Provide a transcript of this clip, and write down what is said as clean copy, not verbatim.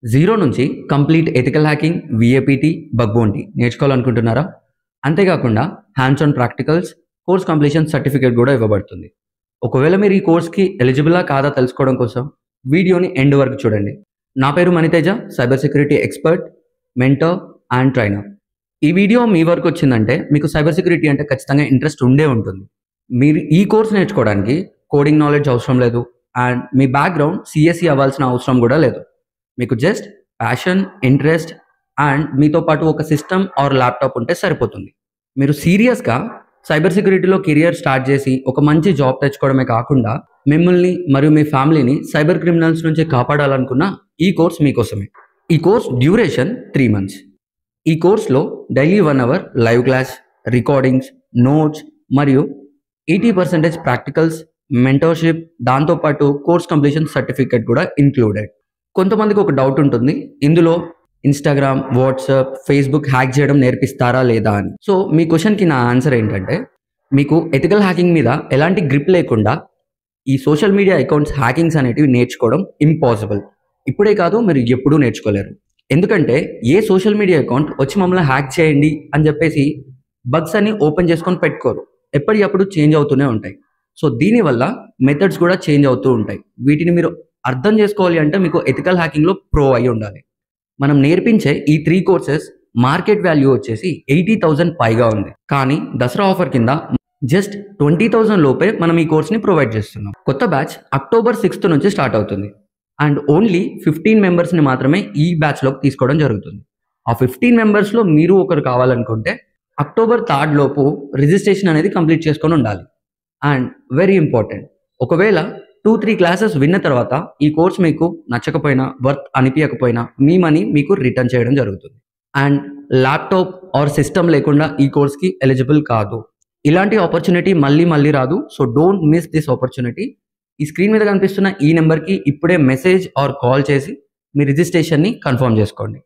Zero నుంచి complete ethical hacking, VAPT, bug bounty నేర్చుకోవాలనుకుంటున్నారా? అంతేకాకుండా hands on practicals, course completion certificate కూడా ఇవ్వబడుతుంది. ఒకవేళ మీరు ఈ కోర్స్కి ఎలిజిబులా కాదా తెలుసుకోవడం కోసం వీడియోని ఎండ్ వరకు చూడండి. నా పేరు Maniteja, cyber security expert, mentor and trainer. ఈ వీడియో మీ వరకు వచ్చిందంటే మీకు సైబర్ సెక్యూరిటీ అంటే ఖచ్చితంగా ఇంట్రెస్ట్ ఉండే ఉంటుంది. మీరు ఈ కోర్స్ నేర్చుకోవడానికి కోడింగ్ నాలెడ్జ్ అవసరం లేదు అండ్ మీ బ్యాక్గ్రౌండ్ సిఎస్సి అవ్వాల్సిన అవసరం కూడా లేదు. మీకు జస్ట్ ప్యాషన్, ఇంట్రెస్ట్ అండ్ మీతో పాటు ఒక సిస్టమ్ ఆర్ ల్యాప్టాప్ ఉంటే సరిపోతుంది. మీరు సీరియస్గా సైబర్ సెక్యూరిటీలో కెరియర్ స్టార్ట్ చేసి ఒక మంచి జాబ్ తెచ్చుకోవడమే కాకుండా మిమ్మల్ని మరియు మీ ఫ్యామిలీని సైబర్ క్రిమినల్స్ నుంచి కాపాడాలనుకున్న ఈ కోర్స్ మీకోసమే. ఈ కోర్స్ డ్యూరేషన్ 3 months. ఈ కోర్స్లో daily 1 hour live class, recordings, notes మరియు 80% ప్రాక్టికల్స్, మెంటర్షిప్, దాంతోపాటు కోర్స్ కంప్లీషన్ సర్టిఫికేట్ కూడా ఇంక్లూడెడ్. కొంతమందికి ఒక డౌట్ ఉంటుంది, ఇందులో ఇన్స్టాగ్రామ్, వాట్సాప్, ఫేస్బుక్ హ్యాక్ చేయడం నేర్పిస్తారా లేదా అని. సో మీ క్వశ్చన్కి నా ఆన్సర్ ఏంటంటే, మీకు ఎథికల్ హ్యాకింగ్ మీద ఎలాంటి గ్రిప్ లేకుండా ఈ సోషల్ మీడియా అకౌంట్స్ హ్యాకింగ్స్ అనేటివి నేర్చుకోవడం ఇంపాసిబుల్. ఇప్పుడే కాదు, మీరు ఎప్పుడూ నేర్చుకోలేరు. ఎందుకంటే ఏ సోషల్ మీడియా అకౌంట్ వచ్చి మమ్మల్ని హ్యాక్ చేయండి అని చెప్పేసి బగ్స్ అన్ని ఓపెన్ చేసుకొని పెట్టుకోరు. ఎప్పటికప్పుడు చేంజ్ అవుతూనే ఉంటాయి. సో దీనివల్ల మెథడ్స్ కూడా చేంజ్ అవుతూ ఉంటాయి. వీటిని మీరు అర్థం చేసుకోవాలి అంటే మీకు ఎథికల్ హ్యాకింగ్లో ప్రో అయి ఉండాలి. మనం నేర్పించే ఈ 3 కోర్సెస్ మార్కెట్ వాల్యూ వచ్చేసి 80,000 పైగా ఉంది. కానీ దసరా ఆఫర్ కింద జస్ట్ 20,000 లోపే మనం ఈ కోర్స్ని ప్రొవైడ్ చేస్తున్నాం. కొత్త బ్యాచ్ October 6th నుంచి స్టార్ట్ అవుతుంది అండ్ ఓన్లీ 15 మెంబర్స్ని మాత్రమే ఈ బ్యాచ్లోకి తీసుకోవడం జరుగుతుంది. ఆ 15 మెంబర్స్లో మీరు ఒకరు కావాలనుకుంటే October 3rd లోపు రిజిస్ట్రేషన్ అనేది కంప్లీట్ చేసుకొని ఉండాలి. అండ్ వెరీ ఇంపార్టెంట్, ఒకవేళ 2-3 క్లాసెస్ విన్న తర్వాత ఈ కోర్స్ మీకు నచ్చకపోయినా, వర్త్ అనిపించకపోయినా మీ మనీ మీకు రిటర్న్ చేయడం జరుగుతుంది. అండ్ ల్యాప్టాప్ ఆర్ సిస్టమ్ లేకుండా ఈ కోర్స్కి ఎలిజిబుల్ కాదు. ఇలాంటి ఆపర్చునిటీ మళ్ళీ రాదు. So don't miss this opportunity. ఈ స్క్రీన్ మీద కనిపిస్తున్న ఈ నెంబర్కి ఇప్పుడే మెసేజ్ ఆర్ కాల్ చేసి మీ రిజిస్ట్రేషన్ని కన్ఫర్మ్ చేసుకోండి.